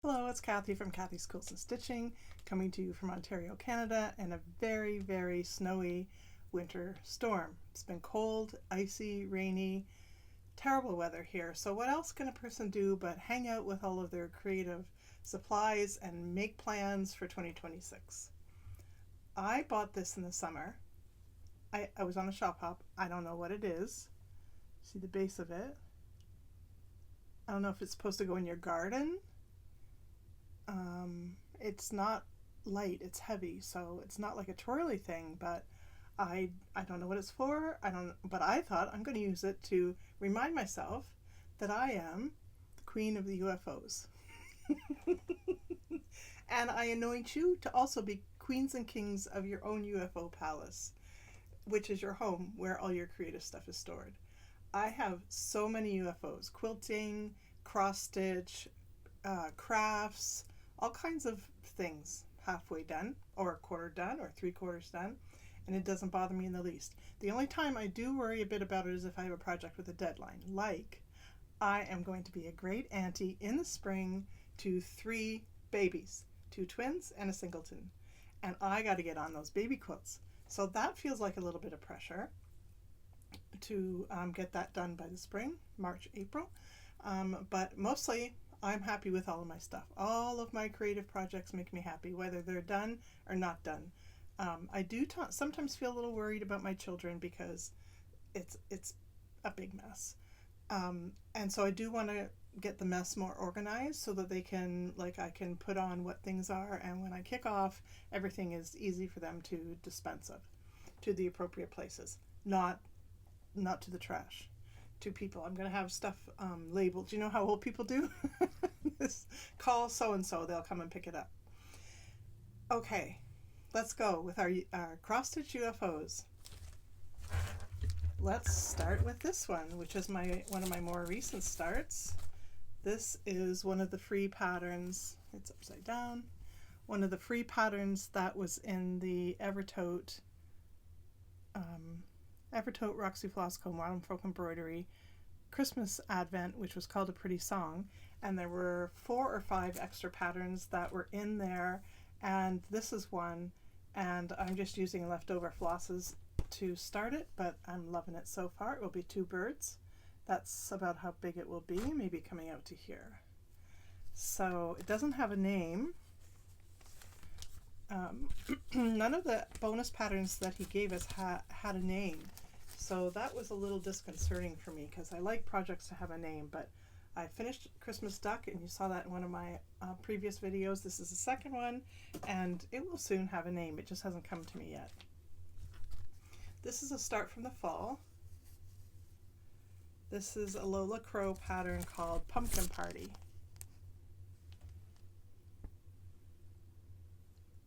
Hello, it's Kathy from Kathy's Quilts and Stitching, coming to you from Ontario, Canada, in a very, very snowy winter storm. It's been cold, icy, rainy, terrible weather here. So what else can a person do but hang out with all of their creative supplies and make plans for 2026? I bought this in the summer. I was on a shop hop. I don't know what it is. See the base of it? I don't know if it's supposed to go in your garden. It's not light, it's heavy, so it's not like a twirly thing, but I don't know what it's for. But I thought I'm going to use it to remind myself that I am the queen of the UFOs. And I anoint you to also be queens and kings of your own UFO palace, which is your home where all your creative stuff is stored. I have so many UFOs: quilting, cross stitch, crafts, all kinds of things halfway done, or a quarter done, or 3/4 done, and it doesn't bother me in the least. The only time I do worry a bit about it is if I have a project with a deadline. Like, I am going to be a great auntie in the spring to 3 babies, 2 twins and a singleton, and I got to get on those baby quilts. So that feels like a little bit of pressure to get that done by the spring, March, April. But mostly I'm happy with all of my stuff. All of my creative projects make me happy, whether they're done or not done. I do sometimes feel a little worried about my children because it's a big mess. And so I do want to get the mess more organized so that they can, like, I can put on what things are, and when I kick off, everything is easy for them to dispense of to the appropriate places, not to the trash, to people. I'm going to have stuff labeled. You know how old people do? This, call so and so, they'll come and pick it up. Okay, let's go with our cross stitch UFOs. Let's start with this one, which is one of my more recent starts. This is one of the free patterns. It's upside down. One of the free patterns that was in the Evertote Roxy Flossco Modern Folk Embroidery Christmas Advent, which was called A Pretty Song, and there were 4 or 5 extra patterns that were in there, and this is one, and I'm just using leftover flosses to start it, but I'm loving it so far. It will be 2 birds. That's about how big it will be, maybe coming out to here. So it doesn't have a name. None of the bonus patterns that he gave us had a name, so that was a little disconcerting for me because I like projects to have a name. But I finished Christmas Duck, and you saw that in one of my previous videos. This is the second one, and it will soon have a name. It just hasn't come to me yet. This is a start from the fall. This is a Lola Crow pattern called Pumpkin Party.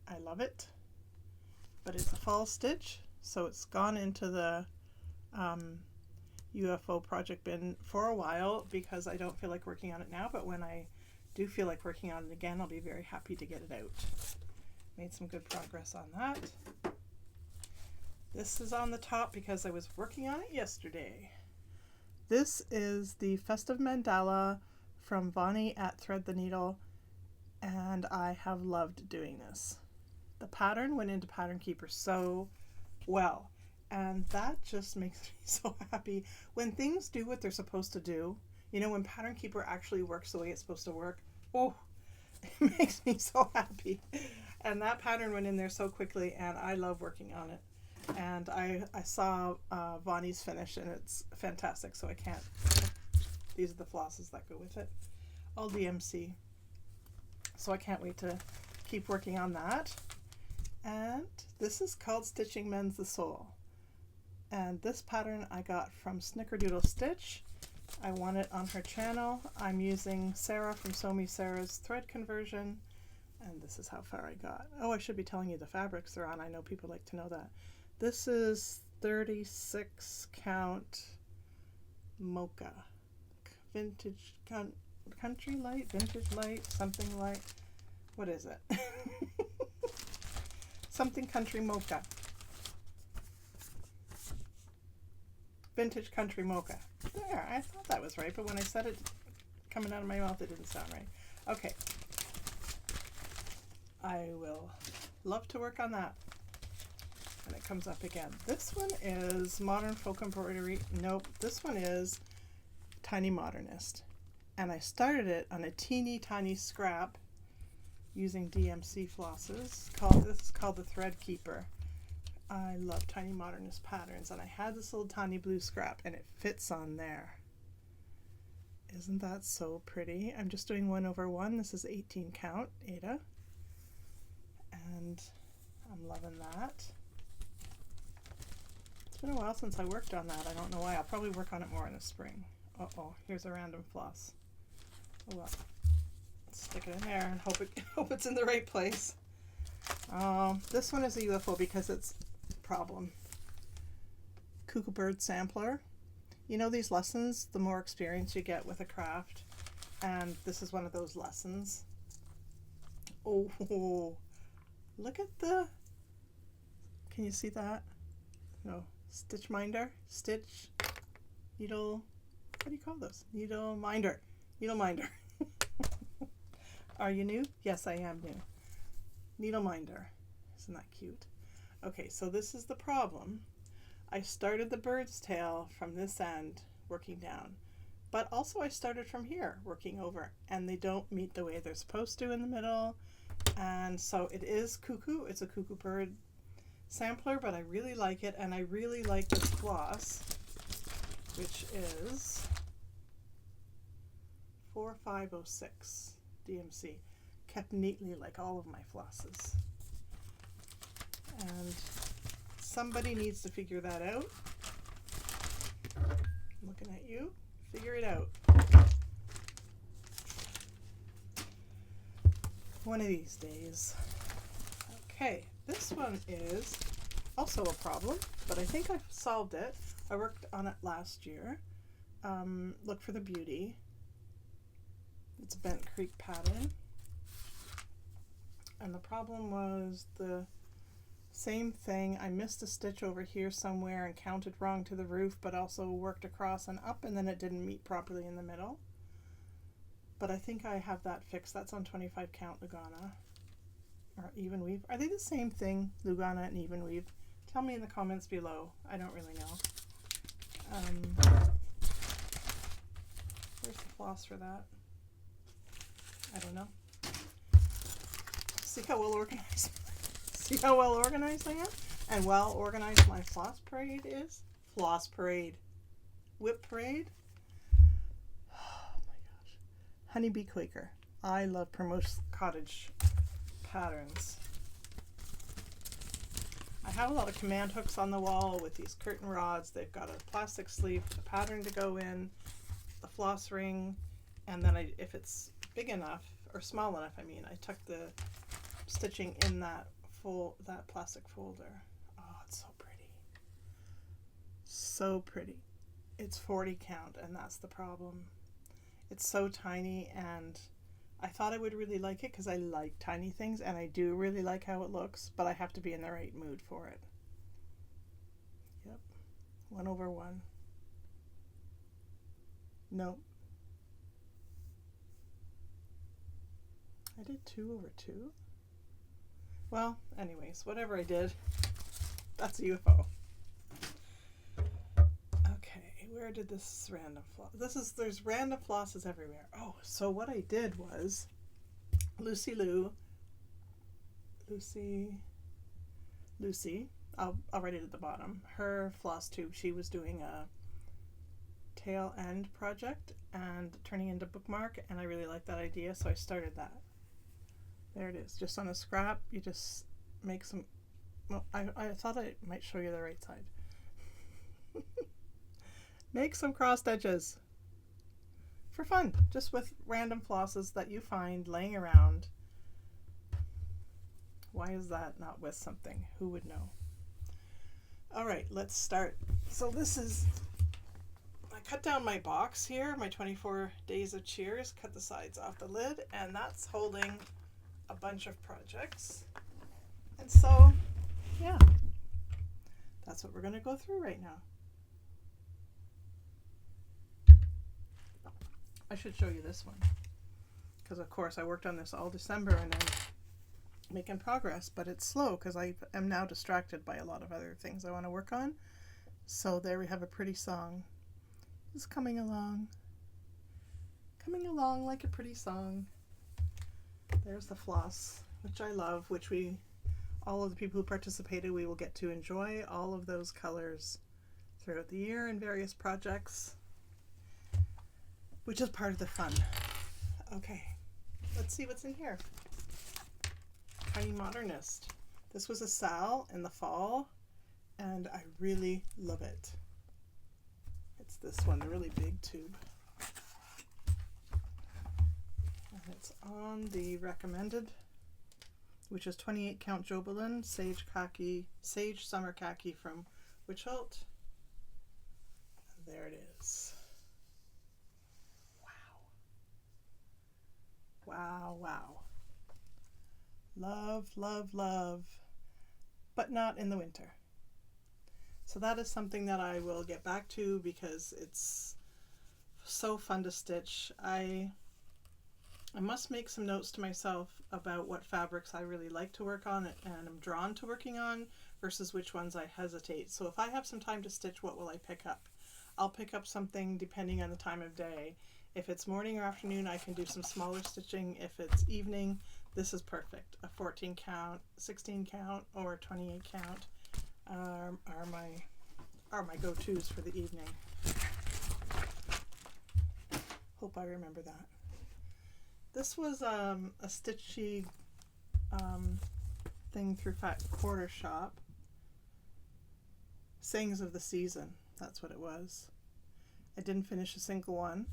I love it, but it's a fall stitch, so it's gone into the UFO project bin for a while because I don't feel like working on it now, but when I do feel like working on it again, I'll be very happy to get it out. Made some good progress on that. This is on the top because I was working on it yesterday. This is the Festive Mandala from Bonnie at Thread the Needle, and I have loved doing this. The pattern went into Pattern Keeper so well, and that just makes me so happy. When things do what they're supposed to do, you know, when Pattern Keeper actually works the way it's supposed to work, oh, it makes me so happy. And that pattern went in there so quickly, and I love working on it. And I saw Bonnie's finish, and it's fantastic, so I can't. These are the flosses that go with it. All DMC. So I can't wait to keep working on that. And this is called Stitching Mends the Soul. And this pattern I got from Snickerdoodle Stitch. I won it on her channel. I'm using Sarah from Sew Me Sarah's thread conversion. And this is how far I got. Oh, I should be telling you the fabrics they're on. I know people like to know that. This is 36 count mocha. Vintage country light, vintage light, something like, what is it? Something country mocha. Vintage country mocha. There, I thought that was right, but when I said it coming out of my mouth, it didn't sound right. Okay, I will love to work on that when it comes up again. This one is Modern Folk Embroidery. Nope, this one is Tiny Modernist. And I started it on a teeny tiny scrap using DMC flosses. This is called the Thread Keeper. I love Tiny Modernist patterns, and I had this little tiny blue scrap, and it fits on there. Isn't that so pretty? I'm just doing 1/1. This is 18 count, Ada. And I'm loving that. It's been a while since I worked on that. I don't know why. I'll probably work on it more in the spring. Uh-oh, here's a random floss. Oh well. Stick it in there and hope it's in the right place. This one is a UFO because it's a problem. Cuckoo Bird Sampler. You know these lessons, the more experience you get with a craft, and this is one of those lessons. Oh, look at the, can you see that? No, stitch minder, stitch, needle, what do you call this? Needle minder. Are you new? Yes, I am new. Needle minder. Isn't that cute? Okay, so this is the problem. I started the bird's tail from this end, working down, but also I started from here, working over, and they don't meet the way they're supposed to in the middle. And so it is cuckoo. It's a Cuckoo Bird sampler, but I really like it, and I really like this floss, which is 4506 DMC, kept neatly like all of my flosses. And somebody needs to figure that out. I'm looking at you. Figure it out. One of these days. Okay, this one is also a problem, but I think I've solved it. I worked on it last year. Look for the beauty. It's a Bent Creek pattern. And the problem was the same thing. I missed a stitch over here somewhere and counted wrong to the roof, but also worked across and up, and then it didn't meet properly in the middle. But I think I have that fixed. That's on 25 count Lugana or even weave. Are they the same thing, Lugana and even weave? Tell me in the comments below. I don't really know. Where's the floss for that? I don't know. See how well organized. See how well organized I am, and well organized my floss parade is. Floss parade, WIP parade. Oh my gosh, Honeybee Quaker. I love Primrose Cottage patterns. I have a lot of command hooks on the wall with these curtain rods. They've got a plastic sleeve, the pattern to go in, the floss ring, and then if it's big enough or small enough, I mean, I tuck the stitching in that plastic folder. Oh, it's so pretty. So pretty. It's 40 count, and that's the problem. It's so tiny, and I thought I would really like it because I like tiny things, and I do really like how it looks, but I have to be in the right mood for it. Yep. 1/1. Nope. I did 2/2. Well, anyways, whatever I did, that's a UFO. Okay, where did this random floss? There's random flosses everywhere. Oh, so what I did was Lucy, I'll write it at the bottom. Her Flosstube, she was doing a tail end project and turning into bookmark, and I really liked that idea, so I started that. There it is, just on a scrap. You just make some, well, I thought I might show you the right side. Make some crossed edges for fun, just with random flosses that you find laying around. Why is that not with something? Who would know? All right, let's start. So this is, I cut down my box here, my 24 Days of Cheers, cut the sides off the lid, and that's holding a bunch of projects. And so, yeah, that's what we're going to go through right now. I should show you this one, because of course I worked on this all December, and then making progress, but it's slow because I am now distracted by a lot of other things I want to work on. So there we have a pretty song. It's coming along like a pretty song. There's the floss, which I love, which all of the people who participated, we will get to enjoy all of those colors throughout the year in various projects, which is part of the fun. Okay, let's see what's in here. Tiny Modernist. This was a Sal in the fall, and I really love it. It's this one, the really big tube. And it's on the recommended, which is 28 count Jobelin Sage Summer Khaki from Witchholt. And there it is. Wow, wow. Love, love, love, but not in the winter. So that is something that I will get back to because it's so fun to stitch. I must make some notes to myself about what fabrics I really like to work on and I'm drawn to working on versus which ones I hesitate. So if I have some time to stitch, what will I pick up? I'll pick up something depending on the time of day. If it's morning or afternoon, I can do some smaller stitching. If it's evening, this is perfect. A 14 count, 16 count, or 28 count are my go-tos for the evening. Hope I remember that. This was a stitchy thing through Fat Quarter Shop. Sayings of the Season, that's what it was. I didn't finish a single one.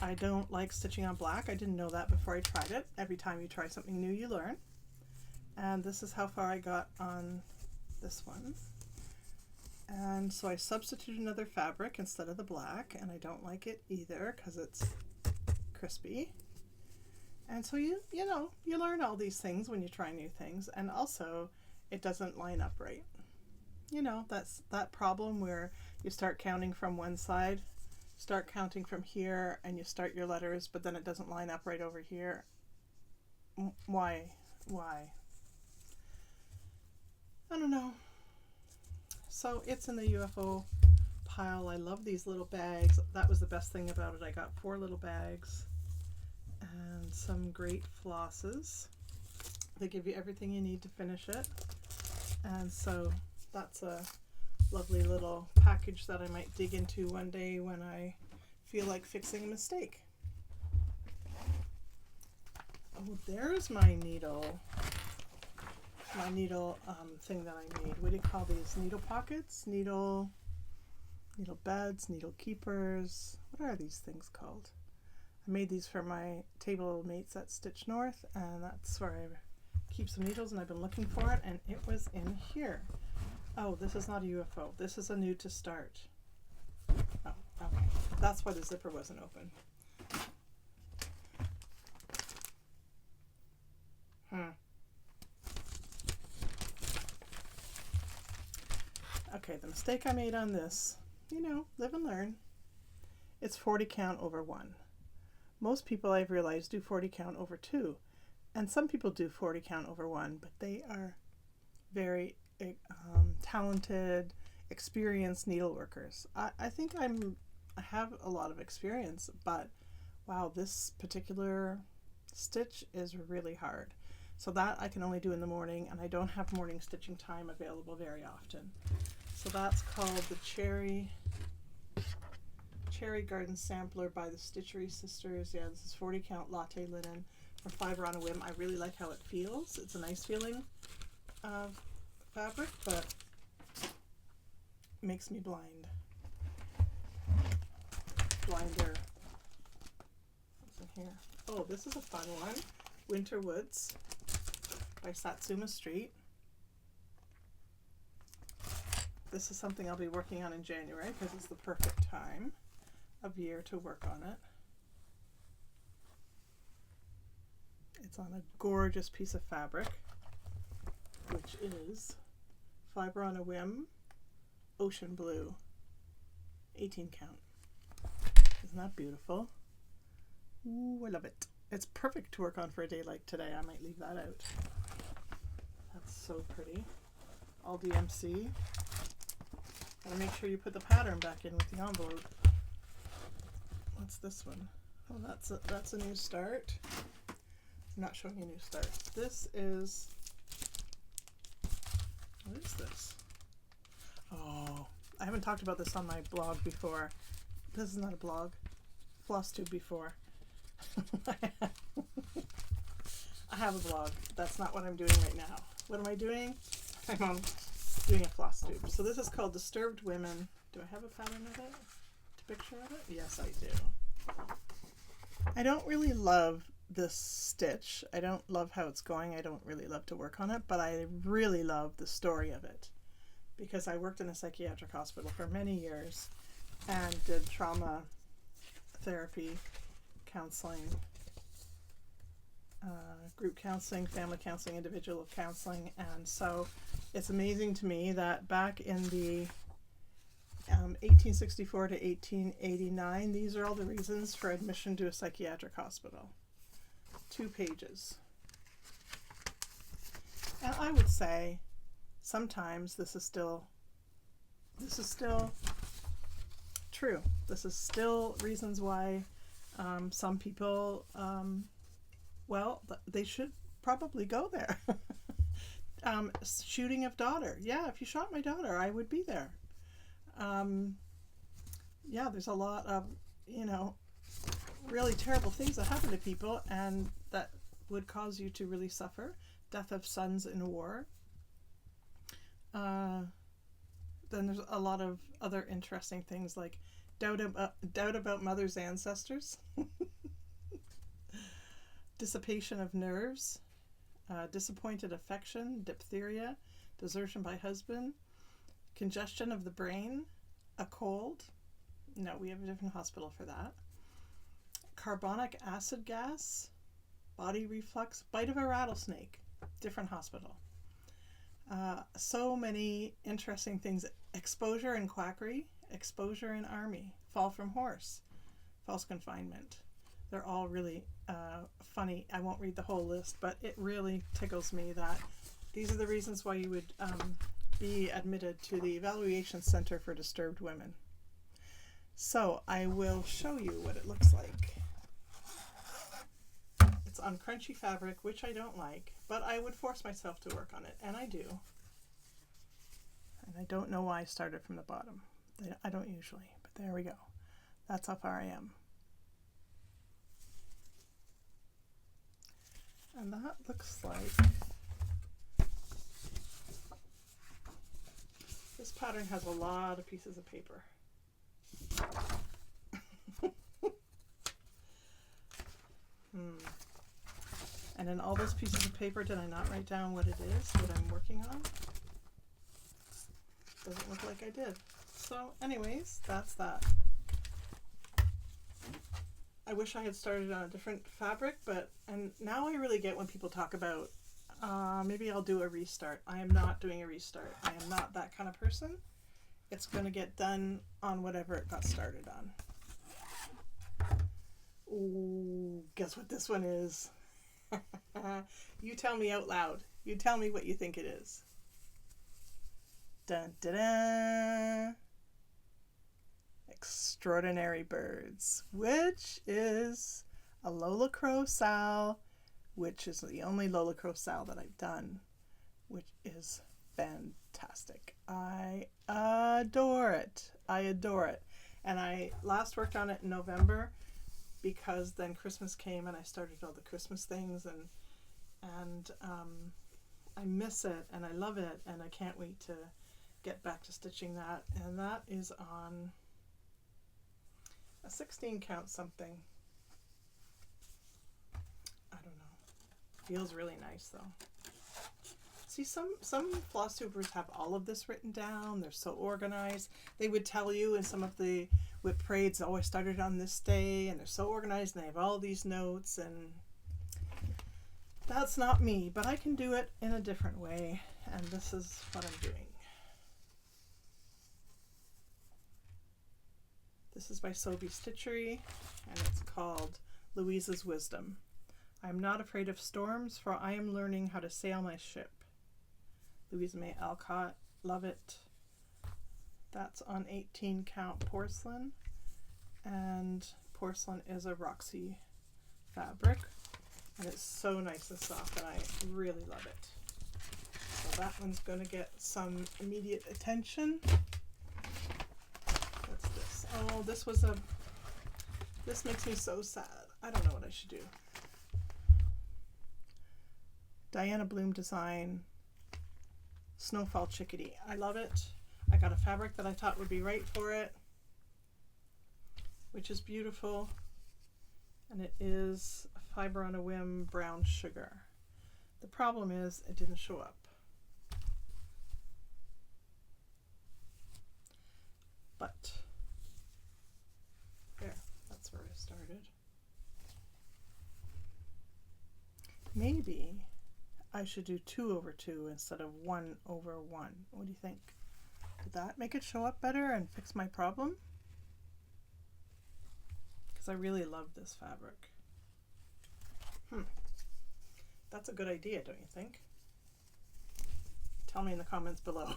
I don't like stitching on black. I didn't know that before I tried it. Every time you try something new, you learn. And this is how far I got on this one. And so I substituted another fabric instead of the black, and I don't like it either because it's crispy. And so you learn all these things when you try new things, and also it doesn't line up right. You know, that's that problem where you start counting from one side, start counting from here, and you start your letters, but then it doesn't line up right over here. Why? I don't know. So it's in the UFO pile. I love these little bags. That was the best thing about it. I got 4 little bags and some great flosses. They give you everything you need to finish it. And so that's a lovely little package that I might dig into one day when I feel like fixing a mistake. Oh, there's my needle. My needle thing that I made. What do you call these? Needle pockets? Needle beds? Needle keepers? What are these things called? I made these for my table mates at Stitch North, and that's where I keep some needles, and I've been looking for it, and it was in here. Oh, this is not a UFO. This is a new to start. Oh, okay. That's why the zipper wasn't open. Okay, the mistake I made on this, live and learn. It's 40 count over 1. Most people, I've realized, do 40 count over 2. And some people do 40 count over 1, but they are very talented, experienced needleworkers. I think I have a lot of experience, but wow, this particular stitch is really hard. So that I can only do in the morning, and I don't have morning stitching time available very often. So that's called the Cherry Garden Sampler by the Stitchery Sisters. Yeah, this is 40 count latte linen from Fiber on a Whim. I really like how it feels. It's a nice feeling fabric, but makes me blind. Blinder. What's in here? Oh, this is a fun one. Winter Woods by Satsuma Street. This is something I'll be working on in January because it's the perfect time of year to work on it. It's on a gorgeous piece of fabric, which is Fiber on a Whim Ocean Blue, 18 count. Isn't that beautiful? Ooh, I love it. It's perfect to work on for a day like today. I might leave that out. so pretty. All DMC. Gotta make sure you put the pattern back in with the envelope. What's this one? Oh, that's a new start. I'm not showing you a new start. This is, what is this? Oh, I haven't talked about this on my blog before. This is not a blog. Flosstube before. I have a blog. That's not what I'm doing right now. What am I doing? I'm doing a Flosstube. So this is called Disturbed Women. Do I have a pattern of it? A picture of it? Yes, I do. I don't really love this stitch. I don't love how it's going. I don't really love to work on it, but I really love the story of it because I worked in a psychiatric hospital for many years and did trauma therapy, counseling, group counseling, family counseling, individual counseling, and so it's amazing to me that back in the 1864 to 1889, these are all the reasons for admission to a psychiatric hospital. 2 pages. And I would say sometimes this is still true. This is still reasons why some people, well, they should probably go there. Shooting of daughter. Yeah, if you shot my daughter, I would be there. Yeah, there's a lot of, really terrible things that happen to people and that would cause you to really suffer. Death of sons in war. Then there's a lot of other interesting things like doubt about mother's ancestors, dissipation of nerves, disappointed affection, diphtheria, desertion by husband, congestion of the brain, a cold. No, we have a different hospital for that. Carbonic acid gas, body reflux, bite of a rattlesnake, different hospital. So many interesting things. Exposure and quackery, exposure in army, fall from horse, false confinement. They're all really funny. I won't read the whole list, but it really tickles me that these are the reasons why you would be admitted to the Evaluation Center for Disturbed Women. So I will show you what it looks like. It's on crunchy fabric, which I don't like, but I would force myself to work on it, and I do. And I don't know why I started from the bottom. I don't usually, but there we go. That's how far I am. And that looks like, this pattern has a lot of pieces of paper. And in all those pieces of paper, did I not write down what it is, what I'm working on? Doesn't look like I did. So anyways, that's that. I wish I had started on a different fabric, and now I really get when people talk about, maybe I'll do a restart. I am not doing a restart. I am not that kind of person. It's going to get done on whatever it got started on. Ooh, guess what this one is? You tell me out loud. You tell me what you think it is. Dun, dun, dun. Extraordinary Birds, which is a Lola Crow Sal, which is the only Lola Crow Sal that I've done, which is fantastic. I adore it. I adore it. And I last worked on it in November because then Christmas came and I started all the Christmas things, and I miss it and I love it, and I can't wait to get back to stitching that. And that is on a 16 count something. I don't know. Feels really nice though. See, some Flosstubers have all of this written down. They're so organized. They would tell you in some of the WIP parades, oh, I started on this day, and they're so organized and they have all these notes, and that's not me, but I can do it in a different way, and this is what I'm doing. This is by Sobe Stitchery, and it's called Louisa's Wisdom. I am not afraid of storms, for I am learning how to sail my ship. Louisa May Alcott, love it. That's on 18 count porcelain, and porcelain is a Roxy fabric, and it's so nice and soft, and I really love it. So that one's going to get some immediate attention. What's this? Oh, this makes me so sad. I don't know what I should do. Diana Bloom design, Snowfall Chickadee. I love it. I got a fabric that I thought would be right for it, which is beautiful, and it is a Fiber on a Whim brown sugar. The problem is it didn't show up, but there, that's where I started. Maybe I should do 2 over 2 instead of 1 over 1. What do you think? Did that make it show up better and fix my problem? Because I really love this fabric. That's a good idea, don't you think? Tell me in the comments below.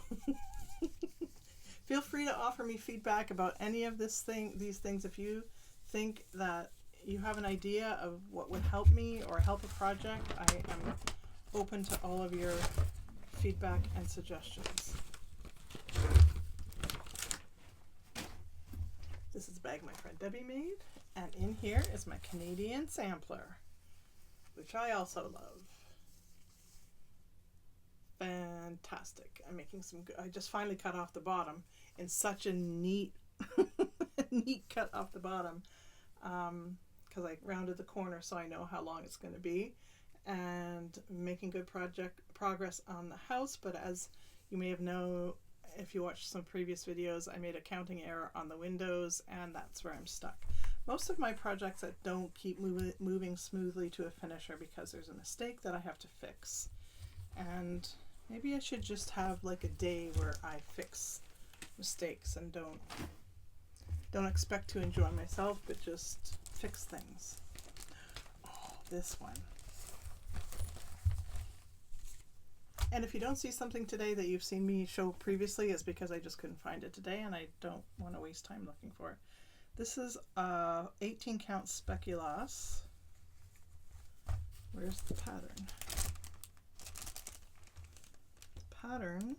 Feel free to offer me feedback about any of these things. If you think that you have an idea of what would help me or help a project, I am open to all of your feedback and suggestions. This is a bag my friend Debbie made, and in here is my Canadian sampler, which I also love. Fantastic. I'm making some good, I just finally cut off the bottom in such a neat neat cut off the bottom, because I rounded the corner so I know how long it's going to be, and making good progress on the house. But as you may have known if you watched some previous videos, I made a counting error on the windows, and that's where I'm stuck. Most of my projects that don't keep moving smoothly to a finish are because there's a mistake that I have to fix, and maybe I should just have like a day where I fix mistakes and don't expect to enjoy myself, but just fix things. Oh, this one. And if you don't see something today that you've seen me show previously, it's because I just couldn't find it today and I don't want to waste time looking for it. This is 18 count speculoos. Where's the pattern? The pattern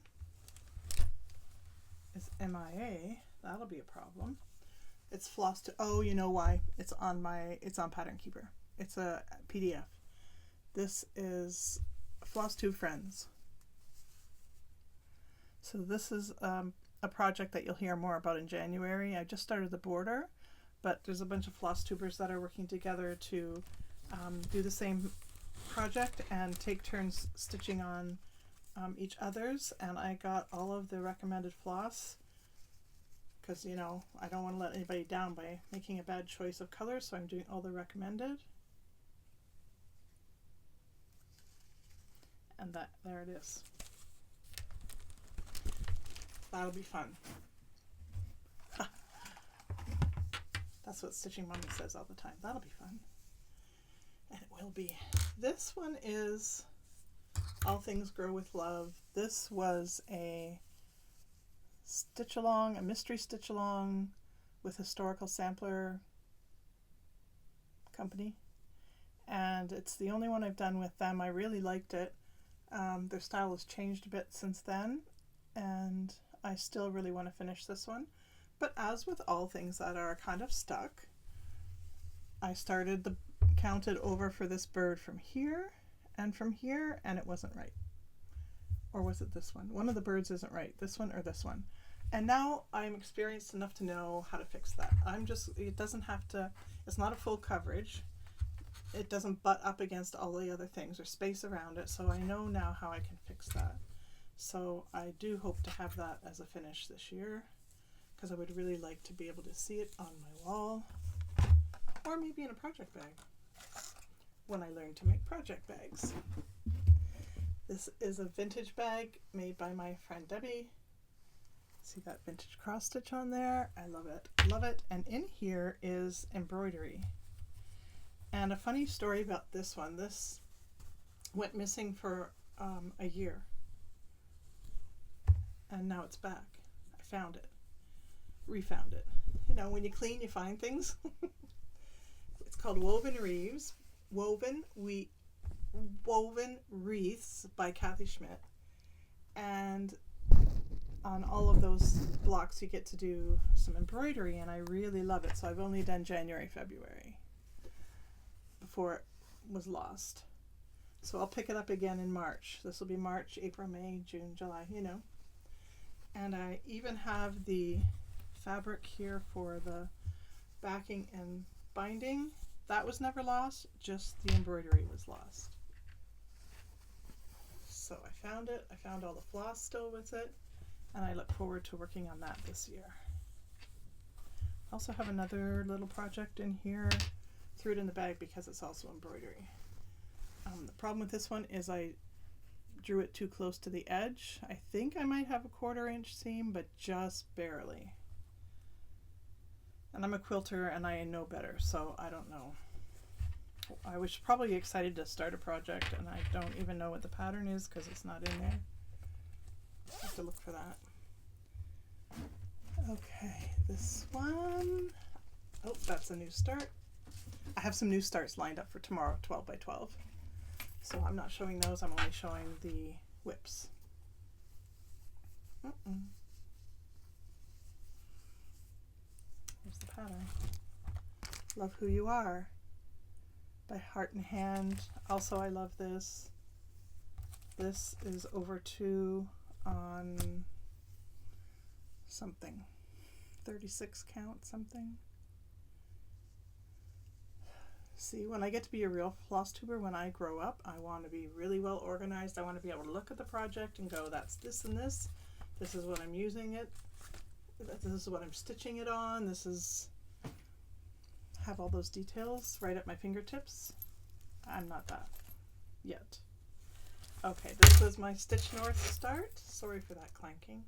is MIA. That'll be a problem. It's Flosstube. Oh, you know why? It's on Pattern Keeper. It's a PDF. This is Flosstube Friends. So this is a project that you'll hear more about in January. I just started the border, but there's a bunch of Flosstubers that are working together to do the same project and take turns stitching on each other's. And I got all of the recommended floss because, you know, I don't want to let anybody down by making a bad choice of color, so I'm doing all the recommended. And there it is. That'll be fun. That's what Stitching Mommy says all the time. That'll be fun. And it will be. This one is All Things Grow with Love. This was a stitch along, a mystery stitch along with Historical Sampler Company. And it's the only one I've done with them. I really liked it. Their style has changed a bit since then, and I still really want to finish this one. But as with all things that are kind of stuck, I counted over for this bird from here, and it wasn't right. Or was it this one? One of the birds isn't right, this one or this one. And now I'm experienced enough to know how to fix that. It doesn't have to, it's not a full coverage. It doesn't butt up against all the other things or space around it, so I know now how I can fix that. So I do hope to have that as a finish this year, because I would really like to be able to see it on my wall, or maybe in a project bag when I learn to make project bags. This is a vintage bag made by my friend Debbie. See that vintage cross stitch on there? I love it, love it. And in here is embroidery. And a funny story about this one. This went missing for a year. and now it's back. I found it, refound it. You know, when you clean, you find things. It's called Woven Wreaths by Kathy Schmidt, and on all of those blocks you get to do some embroidery, and I really love it. So I've only done January, February before it was lost. So I'll pick it up again in March. This will be March, April, May, June, July, you know. And I even have the fabric here for the backing and binding. That was never lost, just the embroidery was lost. So I found it. I found all the floss still with it, and I look forward to working on that this year. I also have another little project in here. Threw it in the bag because it's also embroidery. The problem with this one is I drew it too close to the edge. I think I might have a 1/4 inch seam, but just barely. And I'm a quilter and I know better, so I don't know. I was probably excited to start a project and I don't even know what the pattern is because it's not in there. I have to look for that. Okay, this one. Oh, that's a new start. I have some new starts lined up for tomorrow, 12 by 12. So I'm not showing those, I'm only showing the whips. Here's the pattern. Love Who You Are by Heart and Hand. Also, I love this. This is over 2 on something, 36 count something. See, when I get to be a real floss tuber, when I grow up, I want to be really well organized. I want to be able to look at the project and go, that's this and this. This is what I'm using it. This is what I'm stitching it on. This is, have all those details right at my fingertips. I'm not that yet. Okay, this was my Stitch North start. Sorry for that clanking.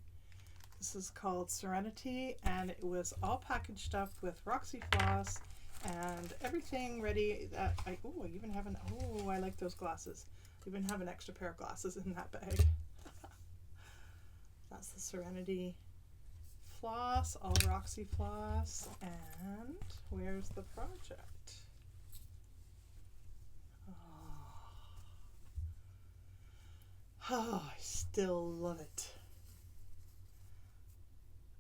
This is called Serenity, and it was all packaged up with Roxy floss and everything ready. That I even have an, I like those glasses. I even have an extra pair of glasses in that bag. That's the Serenity floss, all Roxy floss. And where's the project? Oh, I still love it.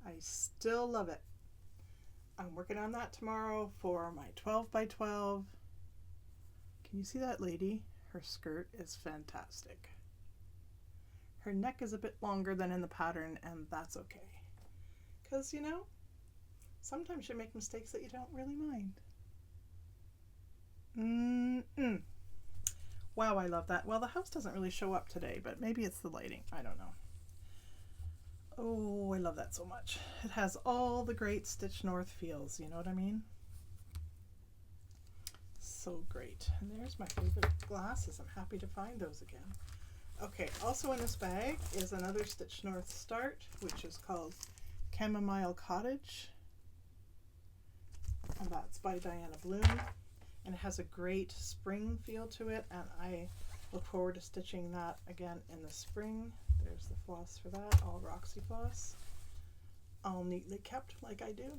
I still love it. I'm working on that tomorrow for my 12 by 12. Can you see that lady? Her skirt is fantastic. Her neck is a bit longer than in the pattern, and that's okay. Because, you know, sometimes you make mistakes that you don't really mind. Wow, I love that. Well, the house doesn't really show up today, but maybe it's the lighting. I don't know. Oh, I love that so much. It has all the great Stitch North feels, you know what I mean? So great. And there's my favorite glasses. I'm happy to find those again. Okay, also in this bag is another Stitch North start, which is called Chamomile Cottage. And that's by Diana Bloom. And it has a great spring feel to it, and I look forward to stitching that again in the spring. There's the floss for that, all Roxy floss, all neatly kept like I do.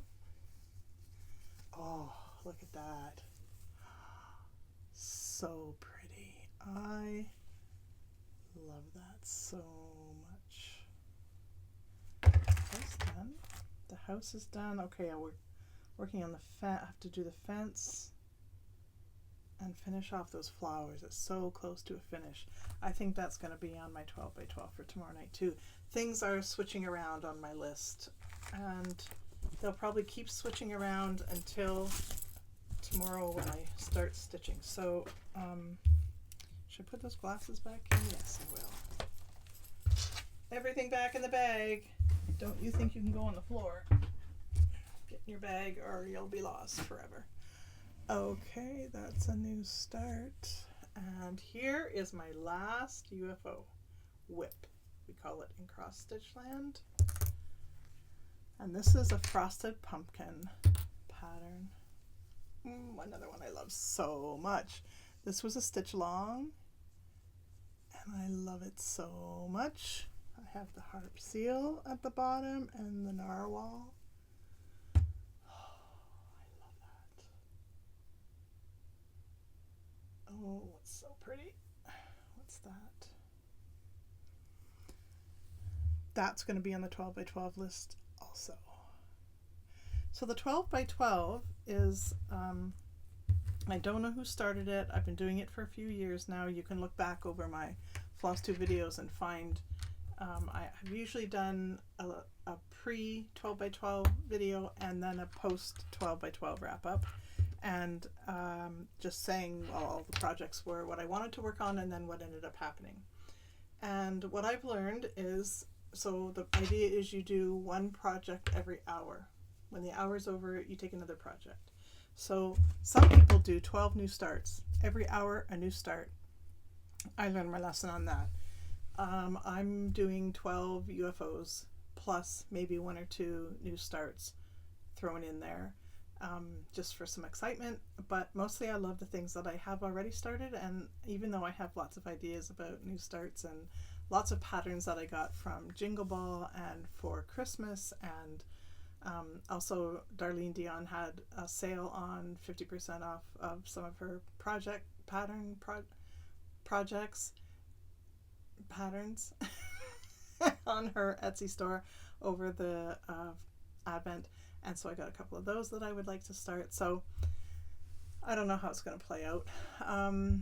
Oh, look at that. So pretty. I love that so much. That's done. The house is done. Okay, we're working on the fence. I have to do the fence and finish off those flowers. It's so close to a finish. I think that's going to be on my 12 by 12 for tomorrow night too. Things are switching around on my list, and they'll probably keep switching around until tomorrow when I start stitching. So should I put those glasses back in? Yes, I will. Everything back in the bag. Don't you think you can go on the floor. Get in your bag or you'll be lost forever. Okay, that's a new start. And here is my last UFO whip. We call it in cross stitch land. And this is a frosted pumpkin pattern. Another one I love so much. This was a stitch long, and I love it so much. I I have the harp seal at the bottom and the narwhal. Oh, it's so pretty. What's that? That's going to be on the 12 by 12 list also. So the 12 by 12 is, I don't know who started it. I've been doing it for a few years now. You can look back over my Flosstube videos and find, I've usually done a pre 12 by 12 video and then a post 12 by 12 wrap up. And just saying all the projects were, what I wanted to work on, and then what ended up happening. And what I've learned is, so the idea is you do one project every hour. When the hour's over, you take another project. So some people do 12 new starts. Every hour, a new start. I learned my lesson on that. I'm doing 12 UFOs plus maybe 1 or 2 new starts thrown in there. Just for some excitement, but mostly I love the things that I have already started, and even though I have lots of ideas about new starts and lots of patterns that I got from Jingle Ball and for Christmas, and also Darlene Dion had a sale on 50% off of some of her projects patterns on her Etsy store over the Advent. And so I got a couple of those that I would like to start. So I don't know how it's going to play out.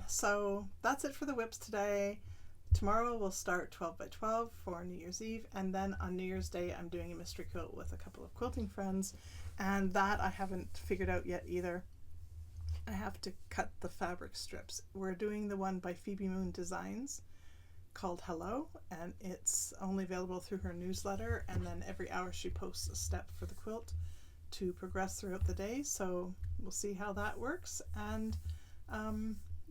So that's it for the WIPs today. Tomorrow we'll start 12 by 12 for New Year's Eve. And then on New Year's Day, I'm doing a mystery quilt with a couple of quilting friends. And that I haven't figured out yet either. I have to cut the fabric strips. We're doing the one by Phoebe Moon Designs called Hello, and it's only available through her newsletter, and then every hour she posts a step for the quilt to progress throughout the day. So we'll see how that works. And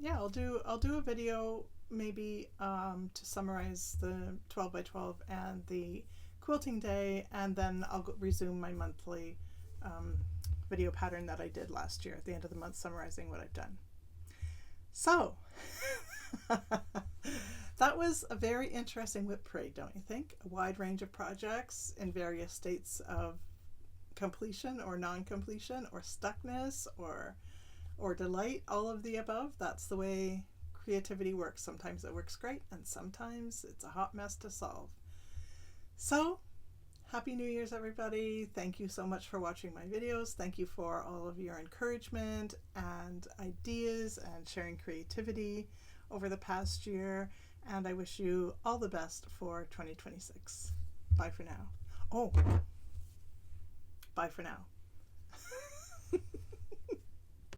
yeah, I'll do a video maybe to summarize the 12 by 12 and the quilting day, and then I'll resume my monthly video pattern that I did last year at the end of the month, summarizing what I've done. So that was a very interesting WIP parade, don't you think? A wide range of projects in various states of completion or non-completion or stuckness or delight, all of the above. That's the way creativity works. Sometimes it works great and sometimes it's a hot mess to solve. So Happy New Year's, everybody. Thank you so much for watching my videos. Thank you for all of your encouragement and ideas and sharing creativity over the past year. And I wish you all the best for 2026. Bye for now. Oh, bye for now.